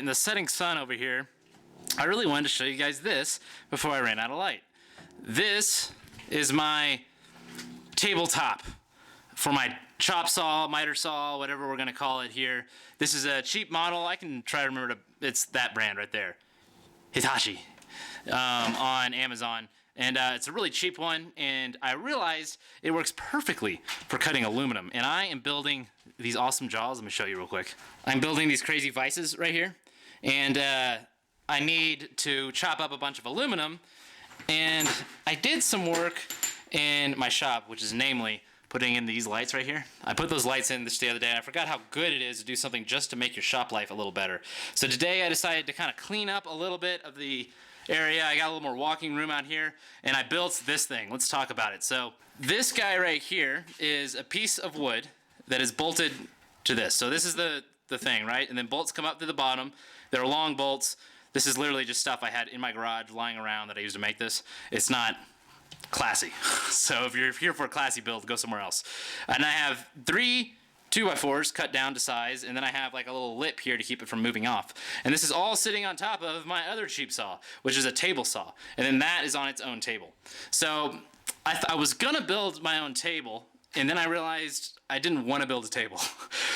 in the setting sun over here, I really wanted to show you guys this before I ran out of light. This is my tabletop for my chop saw, miter saw, whatever we're gonna call it here. This is a cheap model. I can try to remember it's that brand right there, Hitachi, on Amazon. And it's a really cheap one, and I realized it works perfectly for cutting aluminum. And I am building these awesome jaws. Let me show you real quick. I'm building these crazy vices right here, and I need to chop up a bunch of aluminum. And I did some work in my shop, which is namely putting in these lights right here. I put those lights in the other day, and I forgot how good it is to do something just to make your shop life a little better. So today I decided to kind of clean up a little bit of the area. I got a little more walking room out here, and I built this thing. Let's talk about it. So this guy right here is a piece of wood that is bolted to this. So this is the thing, right? And then bolts come up to the bottom. They're long bolts. This is literally just stuff I had in my garage lying around that I used to make this. It's not classy. So if you're here for a classy build, go somewhere else. And I have 3 2x4s cut down to size, and then I have like a little lip here to keep it from moving off. And this is all sitting on top of my other cheap saw, which is a table saw. And then that is on its own table. So I was gonna build my own table, and then I realized I didn't want to build a table.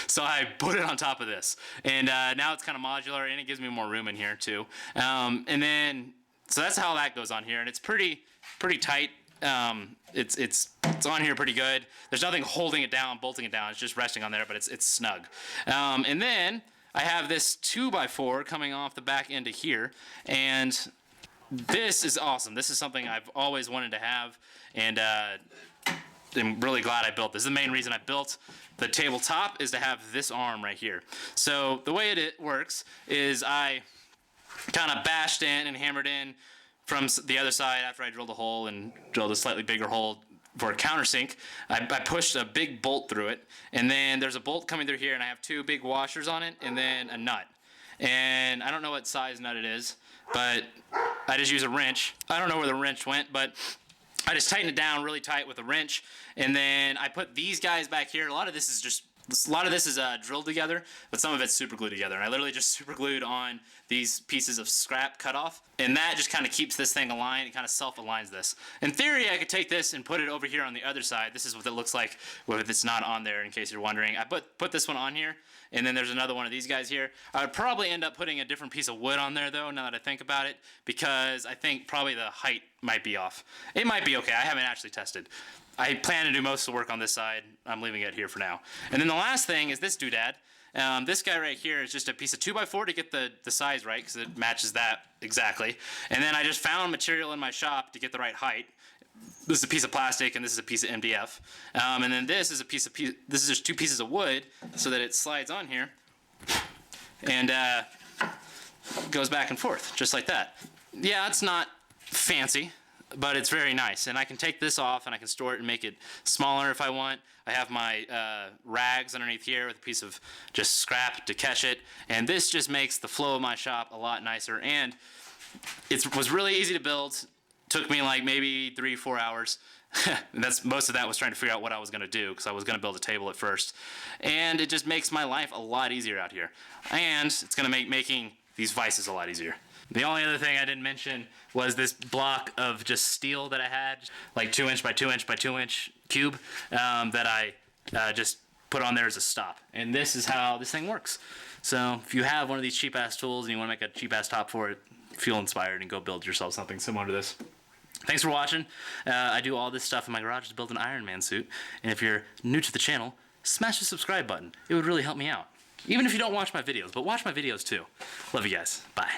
So I put it on top of this. And now it's kind of modular, and it gives me more room in here too. And then, so that's how that goes on here, and it's pretty tight. It's on here pretty good. There's nothing holding it down, bolting it down. It's just resting on there, but it's snug. And then I have this 2x4 coming off the back end of here, and this is awesome. This is something I've always wanted to have, and I'm really glad I built this. The main reason I built the tabletop is to have this arm right here. So the way it works is I kind of bashed in and hammered in from the other side after I drilled a hole and drilled a slightly bigger hole for a countersink. I pushed a big bolt through it, and then there's a bolt coming through here, and I have 2 big washers on it, and then a nut. And I don't know what size nut it is, but I just use a wrench. I don't know where the wrench went, but I just tighten it down really tight with a wrench, and then I put these guys back here. A lot of this is drilled together, but some of it's super glued together. And I literally just super glued on these pieces of scrap cut off, and that just kind of keeps this thing aligned. It kind of self-aligns this. In theory, I could take this and put it over here on the other side. This is what it looks like if it's not on there, in case you're wondering. I put this one on here, and then there's another one of these guys here. I would probably end up putting a different piece of wood on there though, now that I think about it, because I think probably the height might be off. It might be okay. I haven't actually tested. I plan to do most of the work on this side. I'm leaving it here for now. And then the last thing is this doodad. This guy right here is just a piece of 2x4 to get the size right, because it matches that exactly. And then I just found material in my shop to get the right height. This is a piece of plastic, and this is a piece of MDF. And then this is this is just 2 pieces of wood, so that it slides on here and goes back and forth, just like that. Yeah, it's not fancy, but it's very nice, and I can take this off and I can store it and make it smaller if I want. I have my rags underneath here with a piece of just scrap to catch it, and this just makes the flow of my shop a lot nicer, and it was really easy to build. Took me like maybe 3-4 hours. And most of that was trying to figure out what I was going to do, because I was going to build a table at first, and it just makes my life a lot easier out here, and it's going to make making these vices a lot easier. The only other thing I didn't mention was this block of just steel that I had, like 2 inch by 2 inch by 2 inch cube, that I just put on there as a stop. And this is how this thing works. So if you have one of these cheap ass tools and you want to make a cheap ass top for it, feel inspired and go build yourself something similar to this. Thanks for watching. I do all this stuff in my garage to build an Iron Man suit. And if you're new to the channel, smash the subscribe button. It would really help me out. Even if you don't watch my videos, but watch my videos too. Love you guys. Bye.